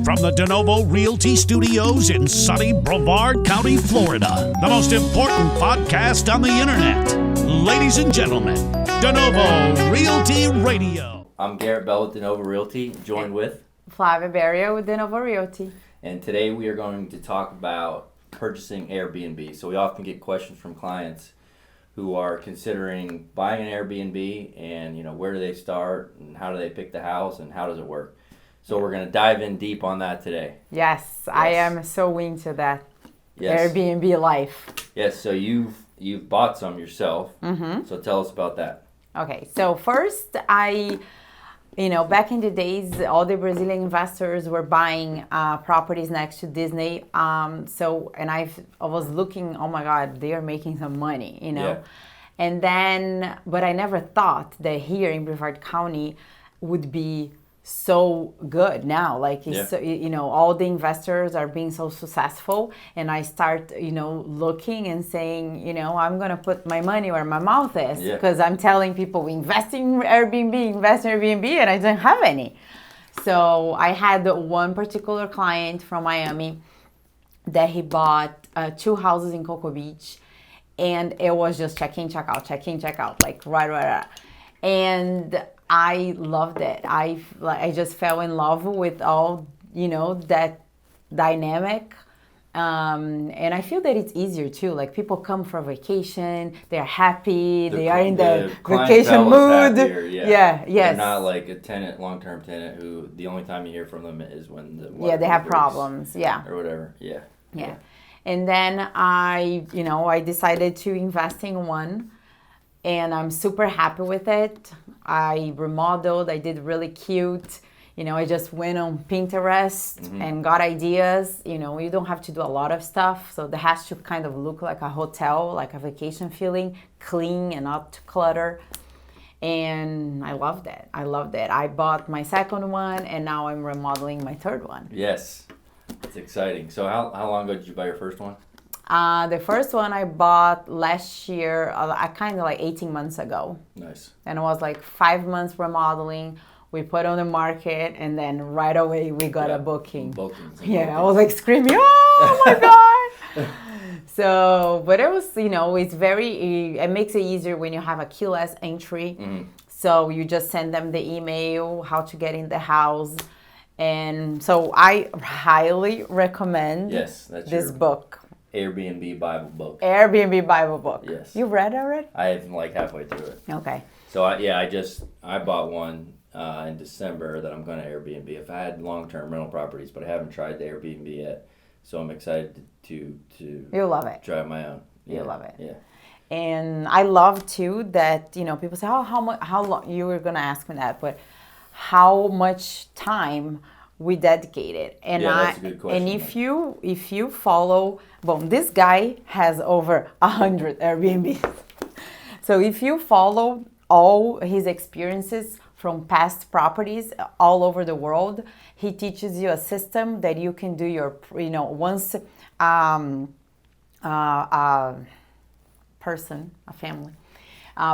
from the Denovo Realty Studios in sunny Brevard County, Florida. The most important podcast on the internet. Ladies and gentlemen, Denovo Realty Radio. I'm Garrett Bell with Denovo Realty, joined with Flavia with Denovo Realty. And today we are going to talk about purchasing Airbnb. So we often get questions from clients who are considering buying an Airbnb and, where do they start and how do they pick the house and how does it work? So we're going to dive in deep on that today. Yes, I am so into that Airbnb life. Yes, so you've bought some yourself. Mm-hmm. So tell us about that. Okay, so first back in the days, all the Brazilian investors were buying properties next to Disney. I was looking, oh my God, they are making some money, Yeah. And then, but I never thought that here in Brevard County would be so good now. All the investors are being so successful, and I start, looking and saying, I'm going to put my money where my mouth is, because I'm telling people invest in Airbnb, and I don't have any. So I had one particular client from Miami that he bought 2 houses in Cocoa Beach, and it was just check in, check out, like right. And I loved it. I just fell in love with all, that dynamic. And I feel that it's easier too. Like people come for vacation, they're happy, they are in the vacation mood. Yes. They're not like a tenant, long-term tenant who the only time you hear from them is when they have problems. Or whatever. Yeah. And then I decided to invest in one. And I'm super happy with it. I remodeled. I did really cute. I just went on Pinterest and got ideas. You don't have to do a lot of stuff. So it has to kind of look like a hotel, like a vacation feeling, clean and not clutter. And I loved it. I bought my second one, and now I'm remodeling my third one. Yes, it's exciting. So how long ago did you buy your first one? The first one I bought last year, kind of like 18 months ago. Nice. And it was like 5 months remodeling. We put on the market, and then right away we got a booking. I was like screaming, oh my God. So, but it was, it makes it easier when you have a keyless entry. Mm-hmm. So you just send them the email, how to get in the house. And so I highly recommend this book. Airbnb Bible book. Yes. You read it already? I'm like halfway through it. Okay. So I bought one in December that I'm going to Airbnb. I've had long-term rental properties, but I haven't tried the Airbnb yet. So I'm excited to You'll love it. Try my own. You'll love it. Yeah. And I love too that people say, how long, you were going to ask me that, but how much time we dedicated. And that's a good question. And if you follow, this guy has over 100 Airbnbs. So if you follow all his experiences from past properties all over the world, he teaches you a system that you can do your, once a family,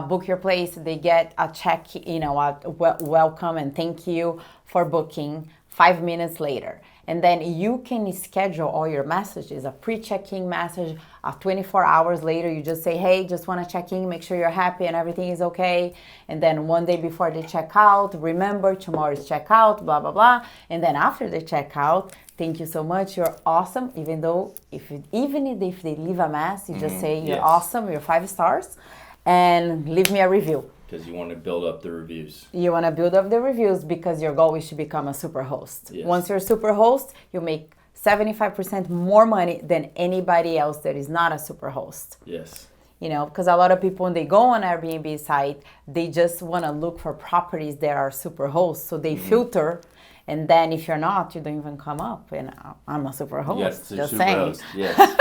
book your place, they get a check, a welcome and thank you for booking 5 minutes later. And then you can schedule all your messages, a pre-check-in message, 24 hours later, you just say, hey, just want to check in, make sure you're happy and everything is okay. And then one day before they check out, remember, tomorrow is check out, blah, blah, blah. And then after they check out, thank you so much, you're awesome. Even if they leave a mess, you just say, you're awesome, you're 5 stars, and leave me a review. Because you want to build up the reviews. You want to build up the reviews because your goal is to become a Superhost. Yes. Once you're a Superhost, you make 75% more money than anybody else that is not a Superhost. Yes. Because a lot of people, when they go on Airbnb site, they just want to look for properties that are Superhosts. So they filter, and then if you're not, you don't even come up. And I'm a Superhost. Yes, just Superhost. saying. Yes.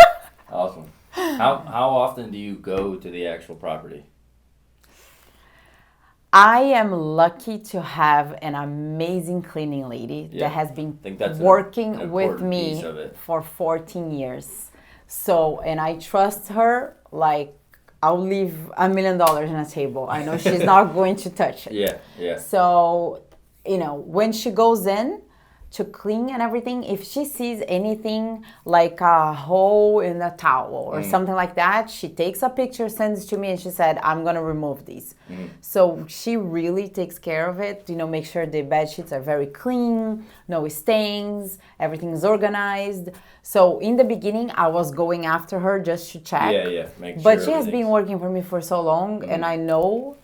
Awesome. How often do you go to the actual property? I am lucky to have an amazing cleaning lady that has been working with me for 14 years. So, and I trust her, like, I'll leave $1 million on a table. I know she's not going to touch it. Yeah. So, when she goes in to clean and everything, if she sees anything like a hole in a towel or something like that, she takes a picture, sends it to me, and she said, I'm going to remove these. So she really takes care of it, make sure the bed sheets are very clean, no stains, everything is organized. So in the beginning, I was going after her just to check. Yeah. Make sure but she has been working for me for so long, and I know,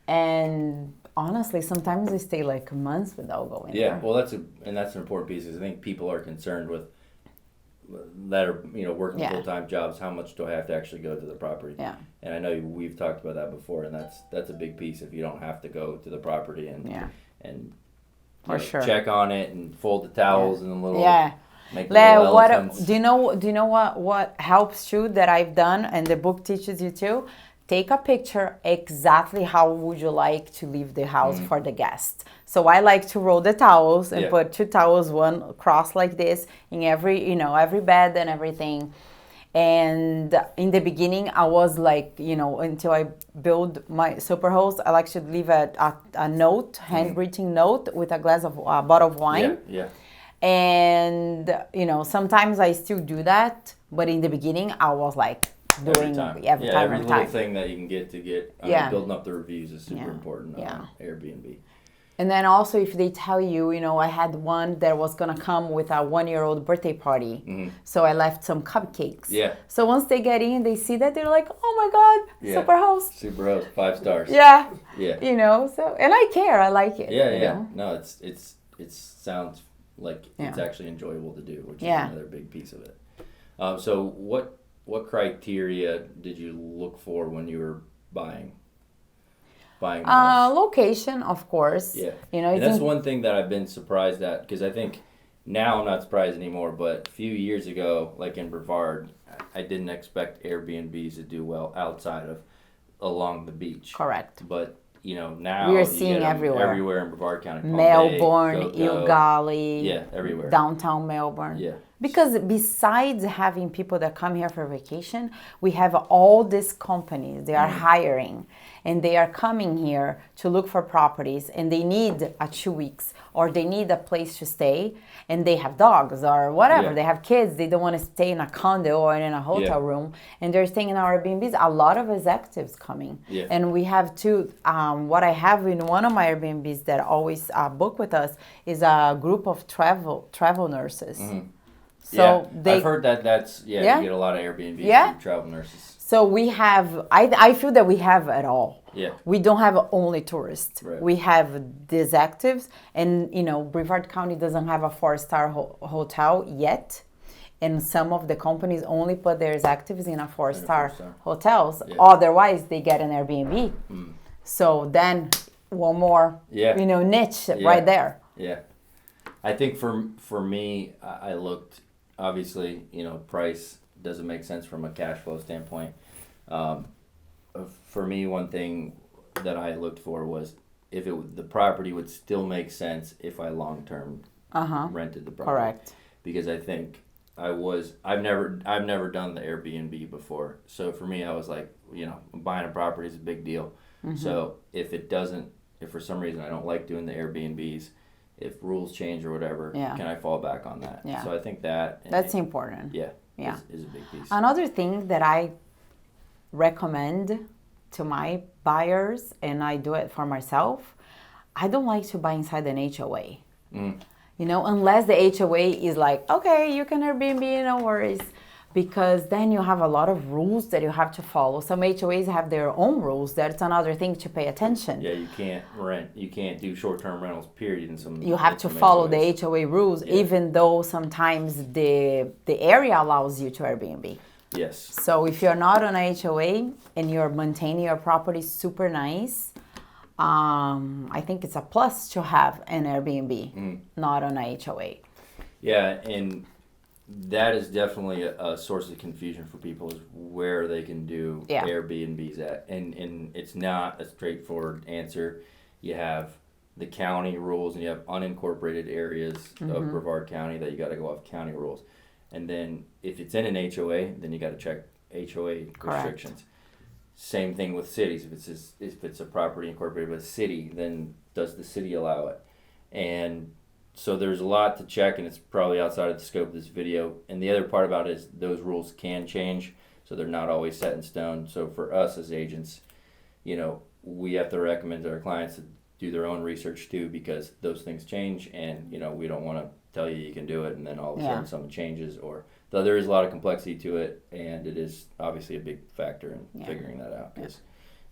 and honestly, sometimes I stay like months without going there. Yeah, well, that's an important piece. Is I think people are concerned with that are working full-time jobs. How much do I have to actually go to the property? Yeah. And I know we've talked about that before, and that's a big piece. If you don't have to go to the property and for sure check on it and fold the towels and a little make the little elephants. Do you know what helps too that I've done, and the book teaches you too? Take a picture exactly how would you like to leave the house for the guest. So I like to roll the towels and put 2 towels, one across like this in every bed and everything. And in the beginning, I was like, until I build my Superhost, I like to leave a note, handwritten note with a bottle of wine. Yeah. And, sometimes I still do that. But in the beginning, I was like, doing every little thing that you can get building up the reviews is super important on Airbnb. And then also if they tell you, I had one that was gonna come with a 1-year-old birthday party, so I left some cupcakes. Yeah. So once they get in, they see that, they're like, oh my God, Superhost 5 stars. Yeah. Yeah. So, and I care, I like it. Yeah. No, it sounds like it's actually enjoyable to do, which is another big piece of it. So what criteria did you look for when you were buying the house? Location, of course. Yeah. And that's one thing that I've been surprised at, because I think now I'm not surprised anymore, but a few years ago, like in Brevard, I didn't expect Airbnbs to do well outside of along the beach. Correct. But now we are seeing everywhere in Brevard County. Melbourne, Ugali. Yeah, everywhere. Downtown Melbourne. Yeah. Because besides having people that come here for vacation, we have all these companies. They are hiring, and they are coming here to look for properties, and they need 2 weeks, or they need a place to stay, and they have dogs or whatever. Yeah. They have kids. They don't want to stay in a condo or in a hotel room, and they're staying in our Airbnbs. A lot of executives coming, and we have two. What I have in one of my Airbnbs that always book with us is a group of travel nurses. So I've heard that's you get a lot of Airbnbs from travel nurses. So we have, I feel that we have it all. Yeah. We don't have only tourists. Right. We have these actives, and Brevard County doesn't have a 4-star hotel yet, and some of the companies only put their actives in a 4-star hotels. Yeah. Otherwise, they get an Airbnb. So then one more, niche right there. Yeah. I think for me, I looked, obviously, price doesn't make sense from a cash flow standpoint. For me, one thing that I looked for was if the property would still make sense if I long-term rented the property. Correct. Because I think I've never done the Airbnb before. So for me, I was like, buying a property is a big deal. So if for some reason I don't like doing the Airbnbs, if rules change or whatever, can I fall back on that? Yeah. So I think that's important. Yeah. Is a big piece. Another thing that I recommend to my buyers, and I do it for myself, I don't like to buy inside an HOA. Unless the HOA is like, okay, you can Airbnb, no worries. Because then you have a lot of rules that you have to follow. Some HOAs have their own rules. That's another thing to pay attention. Yeah, you can't do short-term rentals, period. You have to follow the HOA rules, even though sometimes the area allows you to Airbnb. Yes. So if you're not on a HOA and you're maintaining your property super nice, I think it's a plus to have an Airbnb, not on a HOA. Yeah, and that is definitely a source of confusion for people, is where they can do Airbnbs at. And it's not a straightforward answer. You have the county rules, and you have unincorporated areas of Brevard County that you got to go off county rules. And then if it's in an HOA, then you got to check HOA restrictions. Same thing with cities. If it's a property incorporated with a city, then does the city allow it? And So there's a lot to check, and it's probably outside of the scope of this video. And the other part about it is those rules can change, so they're not always set in stone. So for us as agents, we have to recommend to our clients to do their own research too, because those things change, and we don't want to tell you can do it and then all of a sudden something changes. Or though there is a lot of complexity to it, and it is obviously a big factor in figuring that out, because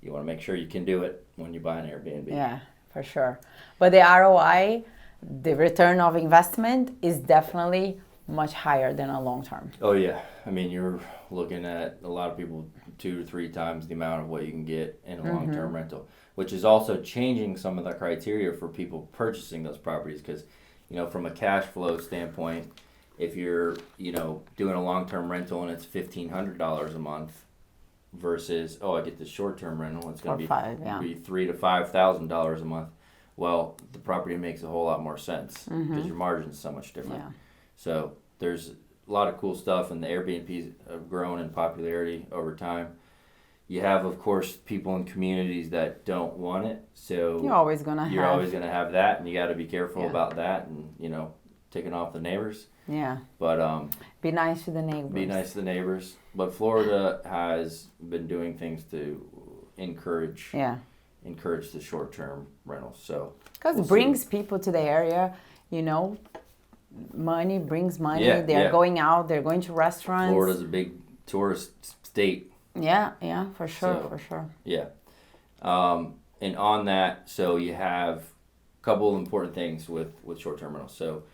you want to make sure you can do it when you buy an Airbnb. Yeah, for sure. But the ROI, the return of investment, is definitely much higher than a long term. Oh yeah, I mean, you're looking at a lot of people 2 to 3 times the amount of what you can get in a long-term rental, which is also changing some of the criteria for people purchasing those properties, because from a cash flow standpoint, if you're doing a long-term rental and it's $1,500 a month versus I get this short-term rental, it's going to be $3,000 to $5,000 a month. Well, the property makes a whole lot more sense because your margin's so much different. Yeah. So there's a lot of cool stuff, and the Airbnbs have grown in popularity over time. You have, of course, people in communities that don't want it, so you're always gonna have that, and you got to be careful about that, and taking off the neighbors. Yeah. But be nice to the neighbors. Be nice to the neighbors. But Florida has been doing things to encourage the short-term rentals. So because it brings people to the area, money brings money. Yeah, they're going out. They're going to restaurants. Florida's a big tourist state. Yeah, for sure. Yeah. And on that, so you have a couple of important things with short-term rentals. So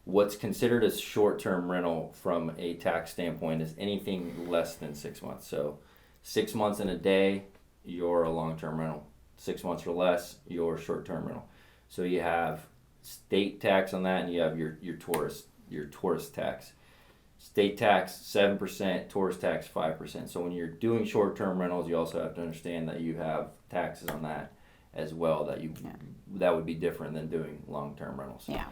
what's considered a short-term rental from a tax standpoint is anything less than 6 months. So 6 months and a day, you're a long-term rental. 6 months or less, you're a short-term rental. So you have state tax on that, and you have your tourist tax. State tax 7%, tourist tax 5%. So when you're doing short-term rentals, you also have to understand that you have taxes on that as well. That would be different than doing long-term rentals. Yeah.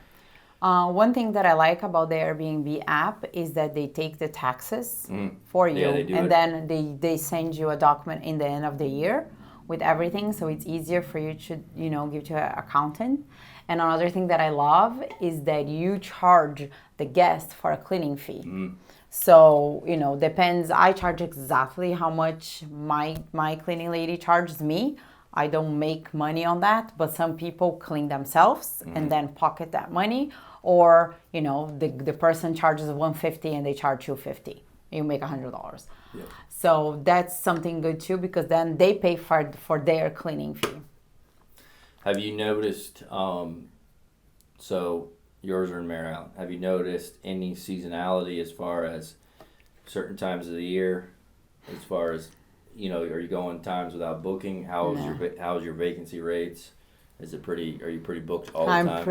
One thing that I like about the Airbnb app is that they take the taxes for you, and then they send you a document in the end of the year with everything, so it's easier for you to give to an accountant. And another thing that I love is that you charge the guest for a cleaning fee. So depends. I charge exactly how much my cleaning lady charges me. I don't make money on that, but some people clean themselves and then pocket that money. Or the person charges $150 and they charge $250. You make $100. Yeah. So that's something good too, because then they pay for their cleaning fee. Have you noticed? So yours are in Mare Island. Have you noticed any seasonality as far as certain times of the year? As far as are you going times without booking? How's your vacancy rates? Is it are you pretty booked all the time? I'm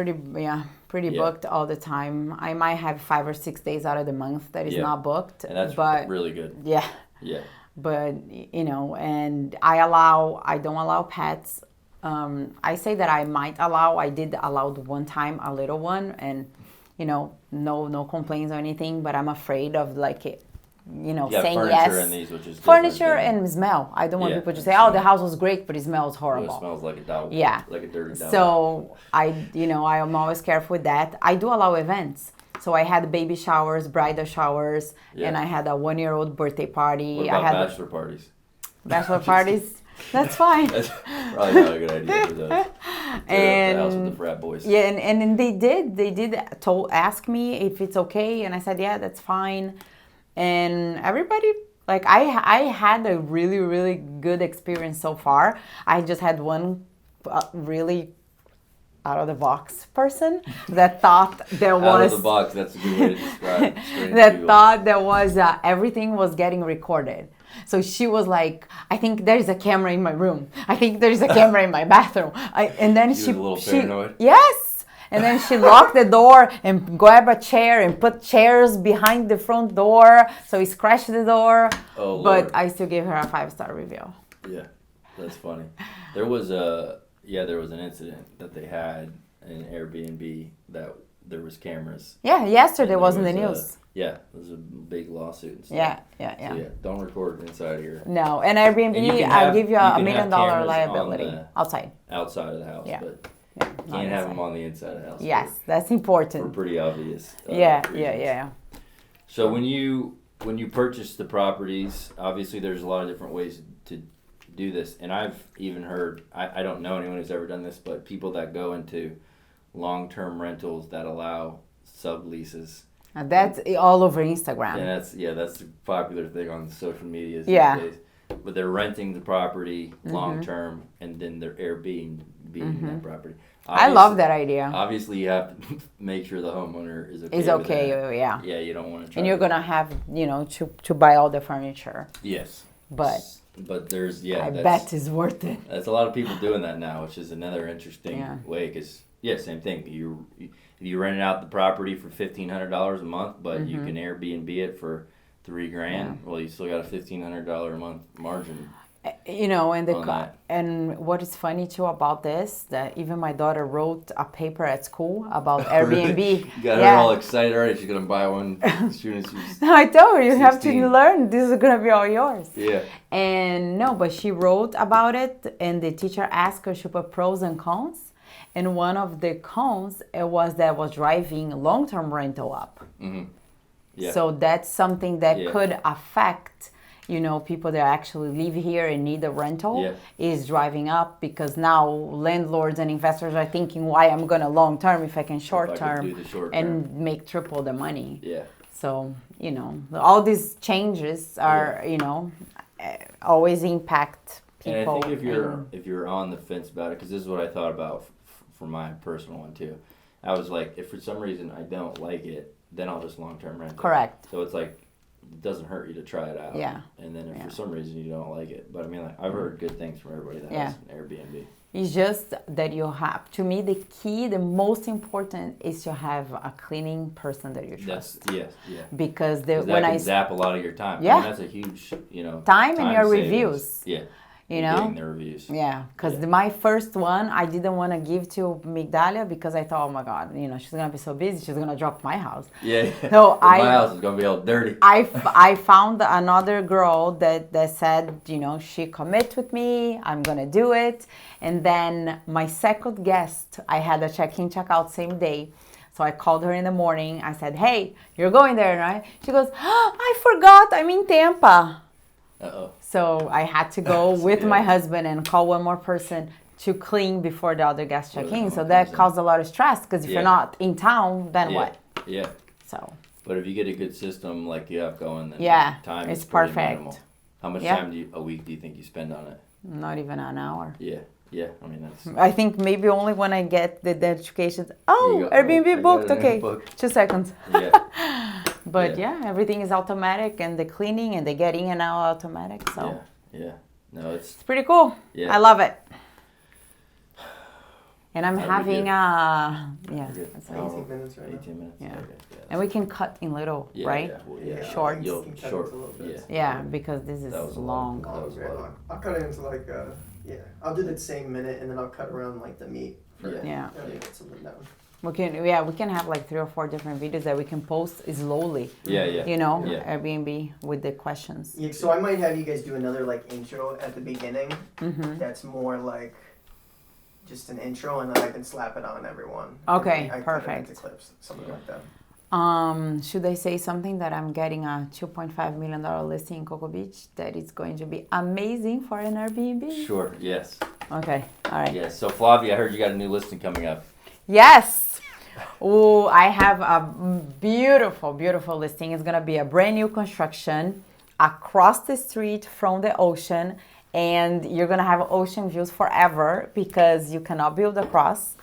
pretty booked all the time. I might have 5 or 6 days out of the month that is not booked. And that's really good. Yeah. Yeah. But, and I don't allow pets. I say that I did allow one time a little one, and, no complaints or anything, but I'm afraid of saying yes. In these, which is furniture and smell. I don't want people to say, the house was great, but it smells horrible. It smells like a dog. Yeah. Like a dirty dog. So I am always careful with that. I do allow events. So I had baby showers, bridal showers, and I had a 1-year-old birthday party. What about bachelor parties? Bachelor parties? That's fine. That's probably not a good idea for those. And the house with the frat boys. Yeah, and they did ask me if it's okay, and I said, yeah, that's fine. And everybody, I had a really, really good experience so far. I just had one really out-of-the-box person that thought there was... Out of the box, that's a good way to describe it. That thought there was... everything was getting recorded. So she was like, I think there's a camera in my room. I think there's a camera in my bathroom. And then she was a little paranoid? Yes! And then she locked the door and grabbed a chair and put chairs behind the front door. So he scratched the door. Oh, but Lord. I still gave her a 5-star review. Yeah, that's funny. There was an incident that they had in Airbnb that there was cameras. Yeah, yesterday was in the news. Yeah, there was a big lawsuit and stuff. Yeah. So yeah, don't record inside here. No, and Airbnb, I'll give you $1 million liability outside. Outside of the house, Yeah. But Can't have them on the inside of the house. Yes, that's important. For pretty obvious. Yeah. So when you purchase the properties, obviously there's a lot of different ways to do this, and I've even heard, I don't know anyone who's ever done this, but people that go into long-term rentals that allow subleases. And that's all over Instagram. And that's a popular thing on social media these Yeah. days. But they're renting the property long-term, and then they're Airbnb that property. I love that idea. Obviously, you have to make sure the homeowner is okay. It's okay, with that. yeah. Yeah, you don't want to try. And you're gonna have, to buy all the furniture. Yes. But there's I bet it's worth it. That's a lot of people doing that now, which is another interesting way. Because same thing. If you rent out the property for $1,500 a month, but you can Airbnb it for $3,000. Well, you still got a $1,500 a month margin. And what is funny too about this, that even my daughter wrote a paper at school about Airbnb. You got her all excited already. She's gonna buy one as soon as she's. I told her you 16. have to learn. This is gonna be all yours. Yeah. And but she wrote about it, and the teacher asked her to put pros and cons. And one of the cons was driving long-term rental up. Mm-hmm. Yeah. So that's something that could affect, people that actually live here and need a rental is driving up, because now landlords and investors are thinking, why I'm going to long-term if I can short-term and make triple the money. Yeah. So, all these changes are, always impact people. And I think if you're on the fence about it, because this is what I thought about for my personal one too. I was like, if for some reason I don't like it, then I'll just long-term rent it. Correct. So it's like, it doesn't hurt you to try it out. Yeah. And then if for some reason you don't like it, but I mean, I've heard good things from everybody that has an Airbnb. It's just that you have, to me, the most important is to have a cleaning person that you trust. Because when I zap a lot of your time. Yeah. I mean, that's a huge, time and your savings. reviews. Yeah. Getting the reviews. Yeah, because my first one, I didn't want to give to Migdalia because I thought, oh my God, she's going to be so busy, she's going to drop my house. Yeah. So my house is going to be all dirty. I found another girl that said, she commit with me, I'm going to do it. And then my second guest, I had a check-in, check-out same day. So I called her in the morning. I said, hey, you're going there, right? She goes, I forgot, I'm in Tampa. Uh-oh. So I had to go with my husband and call one more person to clean before the other guests check in. So that caused a lot of stress, because if you're not in town, then what? Yeah. So. But if you get a good system like you have going, then time it's is pretty perfect. minimal. How much time a week do you think you spend on it? Not even an hour. Yeah. I mean, that's. I think maybe only when I get the notifications. Oh, Airbnb booked. Okay, 2 seconds. Yeah. But everything is automatic, and the cleaning and the get in and out automatic. So. Yeah. No, it's pretty cool. Yeah. I love it. And I'm having it's 18 minutes right 18 minutes. Yeah. Okay. And we can cut in little, right? Short. Yeah. Because this is long. That was very long. I'll cut it into I'll do the same minute, and then I'll cut around the meat. Yeah. Get something down. We can have 3 or 4 different videos that we can post slowly. Yeah. Airbnb with the questions. Yeah, so I might have you guys do another intro at the beginning. Mm-hmm. That's more just an intro, and then I can slap it on everyone. Okay, I perfect. cut it into clips, something like that. Should I say something that I'm getting a $2.5 million listing in Cocoa Beach that is going to be amazing for an Airbnb? Sure. Yes. Okay. All right. Yes. So Flavia, I heard you got a new listing coming up. Yes. Oh, I have a beautiful, beautiful listing. It's gonna be a brand new construction across the street from the ocean, and you're gonna have ocean views forever because you cannot build across.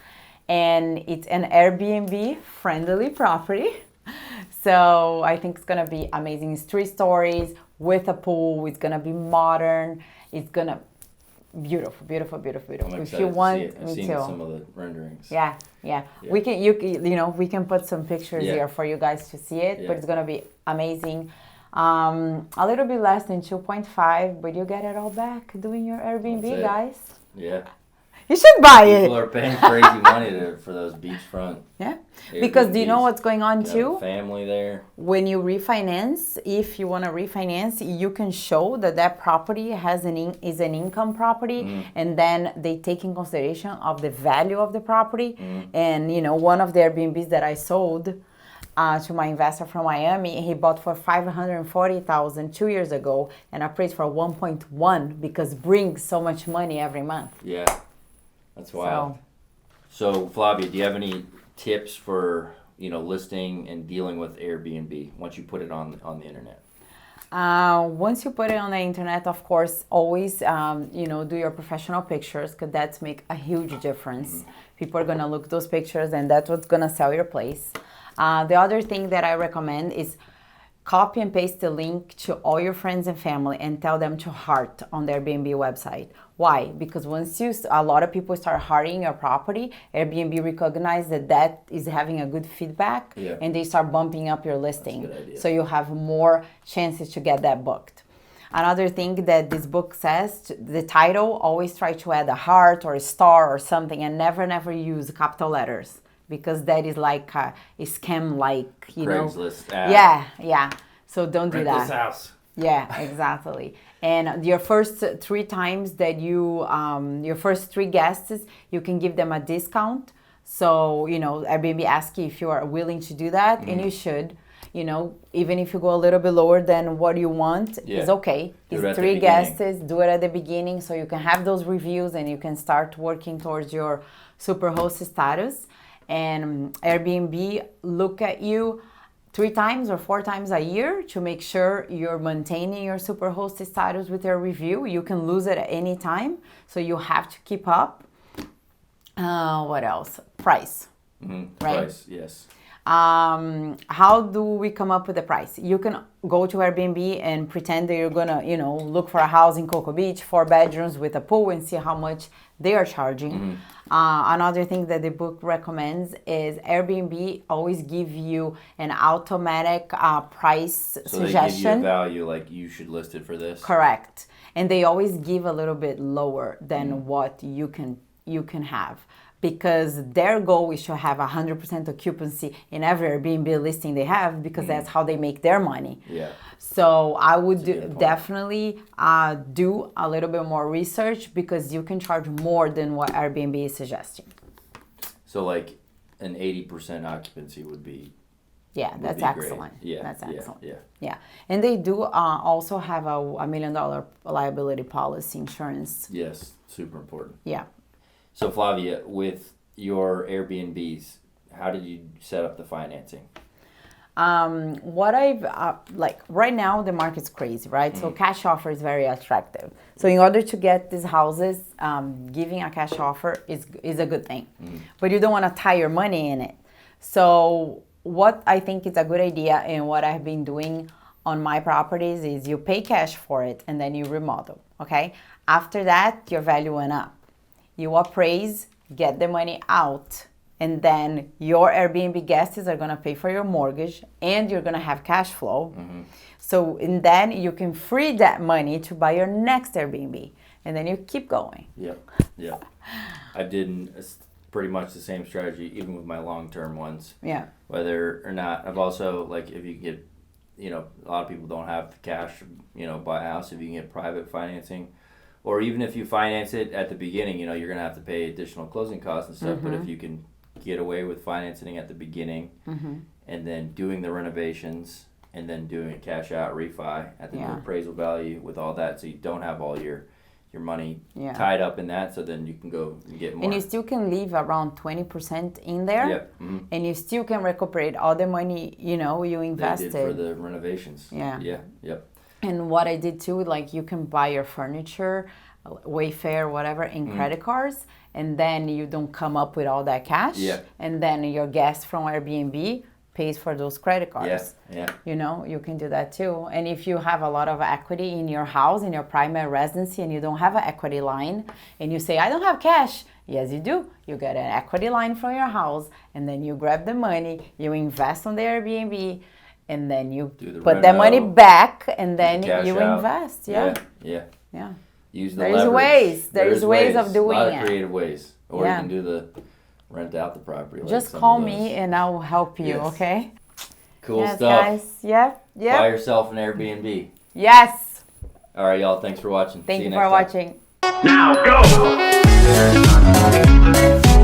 And it's an Airbnb friendly property. So I think it's gonna be amazing. It's 3 stories with a pool. It's gonna be modern. It's gonna beautiful. I'm If you want, I've seen some of the renderings. Yeah. We can we can put some pictures here for you guys to see it, but it's gonna be amazing. A little bit less than 2.5, but you get it all back doing your Airbnb, guys. Yeah. You should buy it. People are paying crazy money for those beachfront. Yeah. Because do you know Airbnbs. what's going on You too? have a family there. When you refinance, if you want to refinance, you can show that that property is an income property, and then they take in consideration of the value of the property. And one of the Airbnbs that I sold to my investor from Miami, he bought for $540,000 2 years ago, and appraised for 1.1 because brings so much money every month. Yeah, that's wild. So Flavia, do you have any tips for listing and dealing with Airbnb once you put it on the internet? Once you put it on the internet, of course, always do your professional pictures, because that's make a huge difference. People are gonna look at those pictures, and that's what's gonna sell your place. The other thing that I recommend is copy and paste the link to all your friends and family and tell them to heart on the Airbnb website. Why? Because once a lot of people start hearting your property, Airbnb recognize that is having a good feedback, and they start bumping up your listing. That's a good idea. So you have more chances to get that booked. Another thing that this book says, the title, always try to add a heart or a star or something, and never use capital letters, because that is like a scam, like, Craigslist ad. Yeah. So don't do Rent that. this house. Yeah, exactly. And your first 3 times that your first 3 guests, you can give them a discount. So, Airbnb asks you if you are willing to do that, and you should. Even if you go a little bit lower than what you want, it's okay. Do it It's at the 3 beginning. guests, do it at the beginning so you can have those reviews and you can start working towards your Superhost status. And Airbnb look at you 3 times or 4 times a year to make sure you're maintaining your Superhost status with your review. You can lose it at any time, so you have to keep up. What else? Price. Right? Price, yes. How do we come up with the price? You can go to Airbnb and pretend that you're gonna, look for a house in Cocoa Beach, 4 bedrooms with a pool, and see how much they are charging. Another thing that the book recommends is Airbnb always give you an automatic price So they give you a suggestion. value, like you should list it for this. Correct. And they always give a little bit lower than what you can have, because their goal is to have 100% occupancy in every Airbnb listing they have, because that's how they make their money. Yeah. So I would That's a good point. definitely do a little bit more research, because you can charge more than what Airbnb is suggesting. So like an 80% occupancy would be. Yeah, would that's be great. excellent. Yeah. That's excellent. Yeah. Yeah, and they do also have a $1 million liability policy insurance. Yes. Super important. Yeah. So Flavia, with your Airbnbs, how did you set up the financing? What I've like right now, the market's crazy, right? So cash offer is very attractive. So in order to get these houses, giving a cash offer is a good thing, but you don't want to tie your money in it. So what I think is a good idea, and what I've been doing on my properties, is you pay cash for it and then you remodel. Okay. After that, your value went up. You appraise, get the money out, and then your Airbnb guests are gonna pay for your mortgage, and you're gonna have cash flow. So, and then you can free that money to buy your next Airbnb, and then you keep going. Yep. I did pretty much the same strategy, even with my long-term ones. Yeah. Whether or not, I've also, like, if you get, a lot of people don't have the cash, buy a house. If you can get private financing, or even if you finance it at the beginning, you're going to have to pay additional closing costs and stuff. But if you can get away with financing at the beginning, and then doing the renovations, and then doing a cash out refi at the new appraisal value with all that, so you don't have all your money tied up in that, so then you can go and get more. And you still can leave around 20% in there. Yep. And you still can recuperate all the money, you invested. They did for the renovations. Yeah. Yep. And what I did too, like, you can buy your furniture, Wayfair, whatever, in credit cards, and then you don't come up with all that cash. Yeah. And then your guest from Airbnb pays for those credit cards. Yeah. You can do that too. And if you have a lot of equity in your house, in your primary residency, and you don't have an equity line, and you say, I don't have cash. Yes, you do. You get an equity line from your house, and then you grab the money, you invest on the Airbnb, and then you put that money back, and then you invest. Yeah. use the There's leverage. ways. There's ways of doing a lot of it. creative ways. Or Yeah. you can do the rent out the property. Like Just some call of me those. and I'll help you, Yes. okay? Cool Yes, stuff. guys. Yep. Buy yourself an Airbnb. Yes. All right, y'all. Thanks for watching. Thank See you you for next time. watching. Now go!